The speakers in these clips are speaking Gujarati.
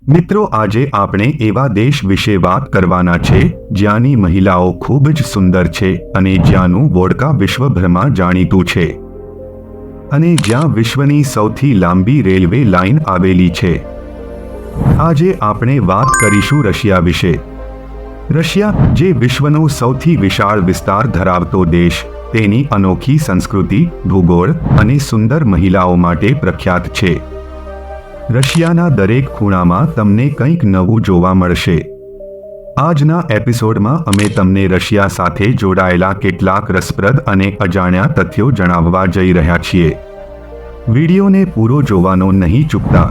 મિત્રો, આજે આપણે એવા દેશ વિશે વાત કરવાના છે જ્યાંની મહિલાઓ ખૂબ જ સુંદર છે અને જ્યાંનું વોડકા વિશ્વભરમાં જાણીતું છે અને જ્યાં વિશ્વની સૌથી લાંબી રેલવે લાઇન આવેલી છે. આજે આપણે વાત કરીશું રશિયા વિશે. રશિયા, જે વિશ્વનો સૌથી વિશાળ વિસ્તાર ધરાવતો દેશ, તેની અનોખી સંસ્કૃતિ, ભૂગોળ અને સુંદર મહિલાઓ માટે પ્રખ્યાત છે. રશિયાના દરેક ખૂણામાં તમને કંઈક નવું જોવા મળશે. આજના એપિસોડમાં અમે તમને રશિયા સાથે જોડાયેલા કેટલાક રસપ્રદ અને અજાણ્યા તથ્યો જણાવવા જઈ રહ્યા છીએ. વિડીયોને પૂરો જોવાનો નહીં ચૂકતા.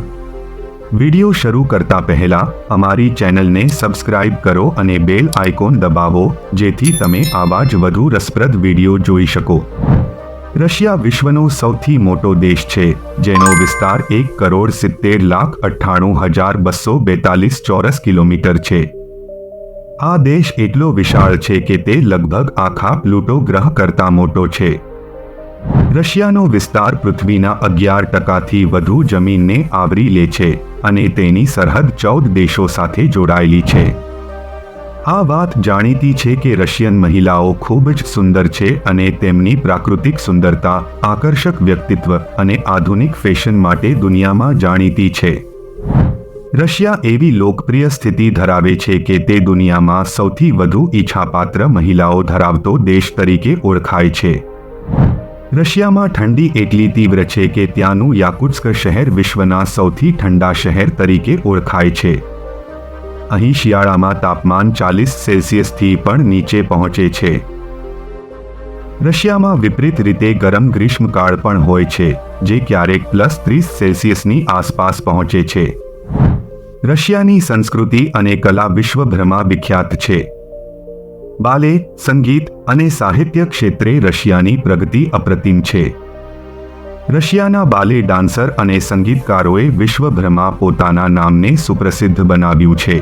વિડીયો શરૂ કરતા પહેલા અમારી ચેનલને સબસ્ક્રાઇબ કરો અને બેલ આઇકોન દબાવો, જેથી તમે આવા જ વધુ રસપ્રદ વિડીયો જોઈ શકો. રશિયા વિશ્વનો સૌથી મોટો દેશ છે, જેનો વિસ્તાર 1,70,98,242 ચોરસ કિલોમીટર છે. આ દેશ એટલો વિશાળ છે કે તે લગભગ આખા પ્લુટો ગ્રહ કરતાં મોટો છે. રશિયાનો વિસ્તાર પૃથ્વીના 11%થી વધુ જમીનને આવરી લે છે અને તેની સરહદ 14 દેશો સાથે જોડાયેલી છે. આ વાત જાણીતી છે કે રશિયન મહિલાઓ ખૂબ જ સુંદર છે અને તેમની પ્રાકૃતિક સુંદરતા, આકર્ષક વ્યક્તિત્વ અને આધુનિક ફેશન માટે દુનિયામાં જાણીતી છે. રશિયા એવી લોકપ્રિય સ્થિતિ ધરાવે છે કે તે દુનિયામાં સૌથી વધુ ઈચ્છાપાત્ર મહિલાઓ ધરાવતો દેશ તરીકે ઓળખાય છે. રશિયામાં ઠંડી એટલી તીવ્ર છે કે ત્યાંનું યાકુત્સ્ક શહેર વિશ્વના સૌથી ઠંડા શહેર તરીકે ઓળખાય છે. અહીં શિયાળામાં તાપમાન 40 સેલ્સિયસથી પણ નીચે પહોંચે છે. રશિયામાં વિપરીત રીતે ગરમ ગ્રીષ્મકાળ પણ હોય છે, જે ક્યારેક +30 સેલ્સિયસની આસપાસ પહોંચે છે. રશિયાની સંસ્કૃતિ અને કલા વિશ્વભરમાં વિખ્યાત છે. બાલે, સંગીત અને સાહિત્ય ક્ષેત્રે રશિયાની પ્રગતિ અપ્રતિમ છે. રશિયાના બાલે ડાન્સર અને સંગીતકારોએ વિશ્વભરમાં પોતાના નામને સુપ્રસિદ્ધ બનાવ્યું છે.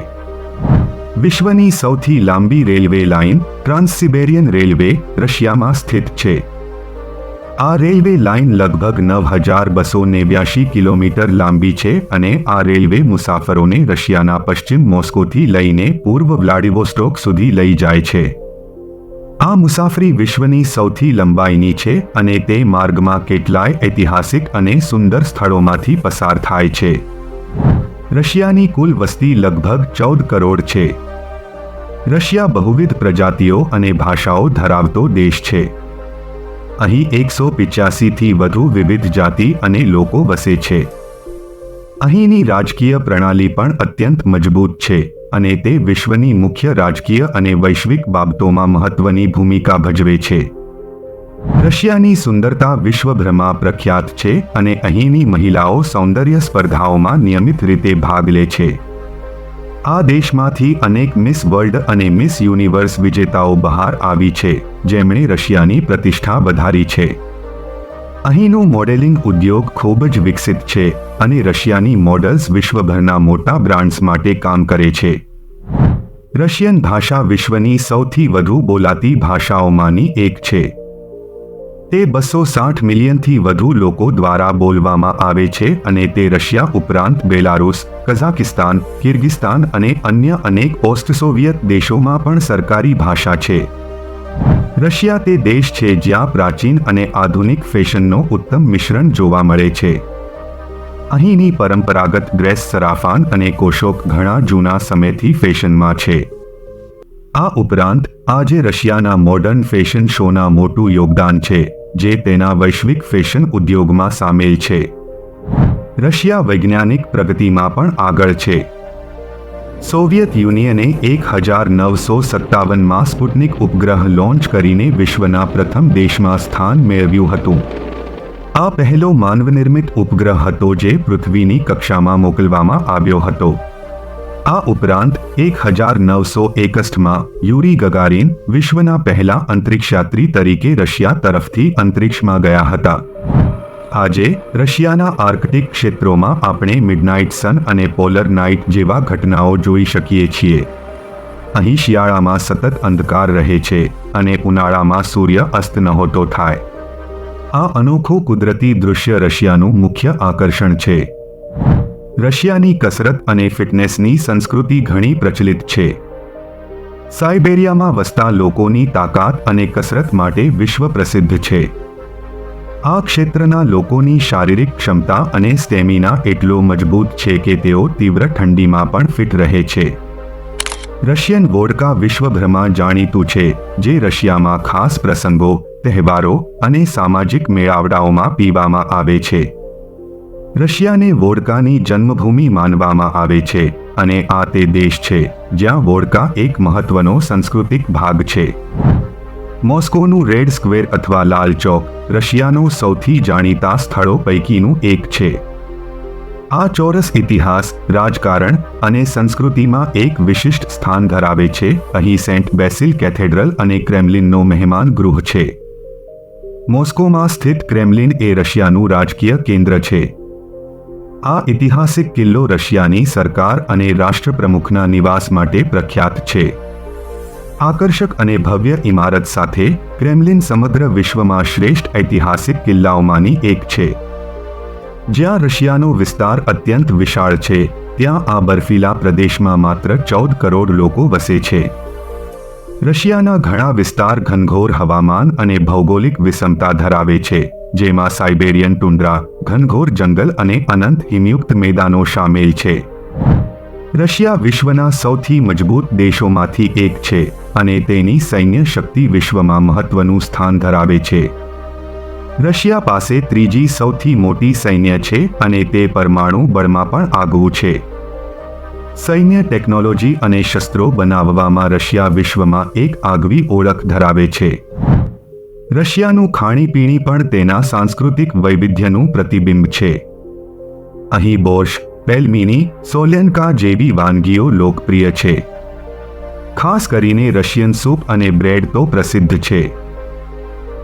વિશ્વની સૌથી લાંબી રેલવે લાઇન, ટ્રાન્સસિબેરિયન રેલવે, રશિયામાં સ્થિત છે. આ રેલવે લાઇન લગભગ 9,289 કિલોમીટર લાંબી છે અને આ રેલવે મુસાફરોને રશિયાના પશ્ચિમ મોસ્કોથી લઈને પૂર્વ વ્લાડિવોસ્ટોક સુધી લઈ જાય છે. આ મુસાફરી વિશ્વની સૌથી લંબાઈની છે અને તે માર્ગમાં કેટલાય ઐતિહાસિક અને સુંદર સ્થળોમાંથી પસાર થાય છે. રશિયાની કુલ વસ્તી લગભગ 14 કરોડ છે. રશિયા બહુવિધ પ્રજાતિઓ અને ભાષાઓ ધરાવતો દેશ છે. અહીં 185થી વધુ વિવિધ જાતિ અને લોકો વસે છે. અહીંની રાજકીય પ્રણાલી પણ અત્યંત મજબૂત છે અને તે વિશ્વની મુખ્ય રાજકીય અને વૈશ્વિક બાબતોમાં મહત્વની ભૂમિકા ભજવે છે. રશિયાની સુંદરતા વિશ્વભરમાં પ્રખ્યાત છે અને અહીંની મહિલાઓ સૌંદર્ય સ્પર્ધાઓમાં નિયમિત રીતે ભાગ લે છે. આ દેશમાંથી અનેક મિસ વર્લ્ડ અને મિસ યુનિવર્સ વિજેતાઓ બહાર આવી છે, જેમણે રશિયાની પ્રતિષ્ઠા વધારી છે. અહીંનું મોડેલિંગ ઉદ્યોગ ખૂબ જ વિકસિત છે અને રશિયાની મોડલ્સ વિશ્વભરના મોટા બ્રાન્ડ્સ માટે કામ કરે છે. રશિયન ભાષા વિશ્વની સૌથી વધુ બોલાતી ભાષાઓમાંની એક છે. તે 260 મિલિયનથી વધુ લોકો દ્વારા બોલવામાં આવે છે અને તે રશિયા ઉપરાંત બેલારુસ, કઝાકિસ્તાન, કિર્ગિસ્તાન અને અન્ય અનેક પોસ્ટ સોવિયત દેશોમાં પણ સરકારી ભાષા છે. રશિયા તે દેશ છે જ્યાં પ્રાચીન અને આધુનિક ફેશનનો ઉત્તમ મિશ્રણ જોવા મળે છે. અહીંની પરંપરાગત ડ્રેસ, સરાફાન અને કોશોક ઘણા જૂના સમયથી ફેશનમાં છે. આ ઉપરાંત આજે રશિયાના મોડર્ન ફેશન શોના મોટું યોગદાન છે, જે તેના વૈશ્વિક ફેશન ઉદ્યોગમાં સામેલ છે. રશિયા વૈજ્ઞાનિક પ્રગતિમાં પણ આગળ છે. સોવિયત યુનિયને 1957માં સ્પુટનિક ઉપગ્રહ લોન્ચ કરીને વિશ્વના પ્રથમ દેશમાં સ્થાન મેળવ્યું હતું. આ પહેલો માનવનિર્મિત ઉપગ્રહ હતો જે પૃથ્વીની કક્ષામાં મોકલવામાં આવ્યો હતો. આ ઉપરાંત 1961માં યુરી ગગારિન વિશ્વના પહેલા અંતરિક્ષયાત્રી તરીકે રશિયા તરફથી અંતરિક્ષમાં ગયા હતા. આજે રશિયાના આર્કટિક ક્ષેત્રોમાં આપણે મિડનાઇટ સન અને પોલર નાઇટ જેવા ઘટનાઓ જોઈ શકીએ છીએ. અહીં શિયાળામાં સતત અંધકાર રહે છે અને ઉનાળામાં સૂર્ય અસ્ત નહોતો થાય. આ અનોખું કુદરતી દૃશ્ય રશિયાનું મુખ્ય આકર્ષણ છે. રશિયાની કસરત અને ફિટનેસની સંસ્કૃતિ ઘણી પ્રચલિત છે. સાઇબેરિયામાં વસતા લોકોની તાકાત અને કસરત માટે વિશ્વ પ્રસિદ્ધ છે. આ ક્ષેત્રના લોકોની શારીરિક ક્ષમતા અને સ્ટેમિના એટલો મજબૂત છે કે તેઓ તીવ્ર ઠંડીમાં પણ ફિટ રહે છે. રશિયન વોડકા વિશ્વભરમાં જાણીતું છે, જે રશિયામાં ખાસ પ્રસંગો, તહેવારો અને સામાજિક મેળાવડાઓમાં પીવામાં આવે છે. રશિયાને વોડકાની જન્મભૂમિ માનવામાં આવે છે અને આ તે દેશ છે જ્યાં વોડકા એક મહત્વનો સાંસ્કૃતિક ભાગ છે. મોસ્કોનું રેડ સ્ક્વેર અથવા લાલ ચોક રશિયાનો સૌથી જાણીતા સ્થળો પૈકીનું એક છે. આ ચોરસ ઇતિહાસ, રાજકારણ અને સંસ્કૃતિમાં એક વિશિષ્ટ સ્થાન ધરાવે છે. અહીં સેન્ટ બેસિલ કેથેડ્રલ અને ક્રેમલિનનો મહેમાન ગૃહ છે. મોસ્કોમાં સ્થિત ક્રેમલિન એ રશિયાનું રાજકીય કેન્દ્ર છે. આ ઐતિહાસિક કિલ્લો રશિયાની સરકાર અને રાષ્ટ્રપ્રમુખના નિવાસ માટે પ્રખ્યાત છે. આકર્ષક અને ભવ્ય ઇમારત સાથે ક્રેમલિન સમગ્ર વિશ્વમાં શ્રેષ્ઠ ઐતિહાસિક કિલ્લાઓમાંની એક છે. જ્યાં રશિયાનો વિસ્તાર અત્યંત વિશાળ છે, ત્યાં આ બર્ફીલા પ્રદેશમાં માત્ર 14 કરોડ લોકો વસે છે. રશિયાના ઘણા વિસ્તાર ઘનઘોર હવામાન અને ભૌગોલિક વિષમતા ધરાવે છે, જેમાં સાઇબેરિયન ટુન્ડ્રા, ઘનઘોર જંગલ અને અનંત હિમયુક્ત મેદાનો શામેલ છે. રશિયા વિશ્વના સૌથી મજબૂત દેશોમાંથી એક છે અને તેની સૈન્ય શક્તિ વિશ્વમાં મહત્વનું સ્થાન ધરાવે છે. રશિયા પાસે ત્રીજી સૌથી મોટી સૈન્ય છે અને તે પરમાણુ બળમાં પણ આગવું છે. સૈન્ય ટેકનોલોજી અને શસ્ત્રો બનાવવામાં રશિયા વિશ્વમાં એક આગવી ઓળખ ધરાવે છે. રશિયાનું ખાણીપીણી પણ તેના સાંસ્કૃતિક વૈવિધ્યનું પ્રતિબિંબ છે. અહીં બોર્શ, પેલમીની, સોલ્યનકા જેવી વાનગીઓ લોકપ્રિય છે. ખાસ કરીને રશિયન સૂપ અને બ્રેડ તો પ્રસિદ્ધ છે.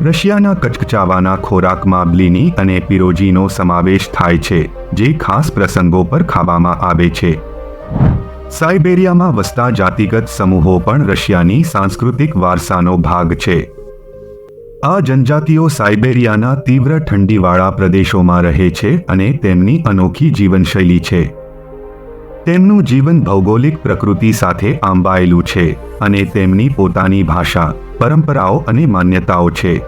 રશિયાના કચકચાવાના ખોરાકમાં બ્લિની અને પિરોજીનો સમાવેશ થાય છે, જે ખાસ પ્રસંગો પર ખાવામાં આવે છે. સાઇબેરિયામાં વસતા જાતિગત સમૂહો પણ રશિયાની સાંસ્કૃતિક વારસાનો ભાગ છે. આ જનજાતિઓ સાઇબેરિયાના તીવ્ર ઠંડીવાળા પ્રદેશોમાં રહે છે અને તેમની અનોખી જીવનશૈલી છે. તેમનું જીવન ભૌગોલિક પ્રકૃતિ સાથે આંબાયેલું છે અને તેમની પોતાની ભાષા, પરંપરાઓ અને માન્યતાઓ છે.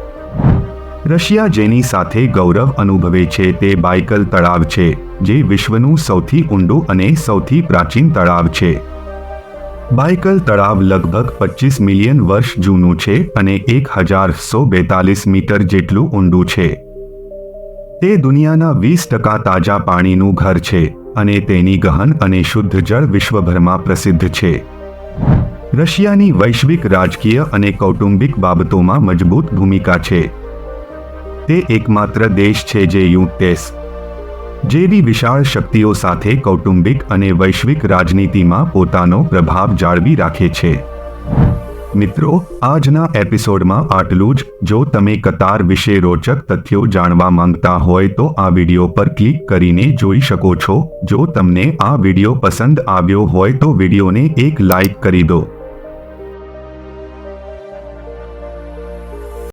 રશિયા જેની સાથે ગૌરવ અનુભવે છે તે બાયકલ તળાવ છે, જે વિશ્વનું સૌથી ઊંડું અને સૌથી પ્રાચીન તળાવ છે. બાયકલ તળાવ લગભગ 25 મિલિયન વર્ષ જૂનું છે અને 1142 મીટર જેટલું ઊંડું છે. તે દુનિયાના 20% તાજા પાણીનું ઘર છે અને તેની ગહન અને શુદ્ધ જળ વિશ્વભરમાં પ્રસિદ્ધ છે. રશિયાની વૈશ્વિક રાજકીય અને કૌટુંબિક બાબતોમાં મજબૂત ભૂમિકા છે. તે એકમાત્ર દેશ છે જે યુએસ જેવી વિશાળ શક્તિઓ સાથે કૌટુંબિક અને વૈશ્વિક રાજનીતિમાં પોતાનો પ્રભાવ જાળવી રાખે છે. મિત્રો, આજના એપિસોડમાં આટલું જ. જો તમે કતાર વિશે રોચક તથ્યો જાણવા માંગતા હોય તો આ વિડિયો પર ક્લિક કરીને જોઈ શકો છો. જો તમને આ વિડિયો પસંદ આવ્યો હોય તો વિડિયોને એક લાઇક કરી દો.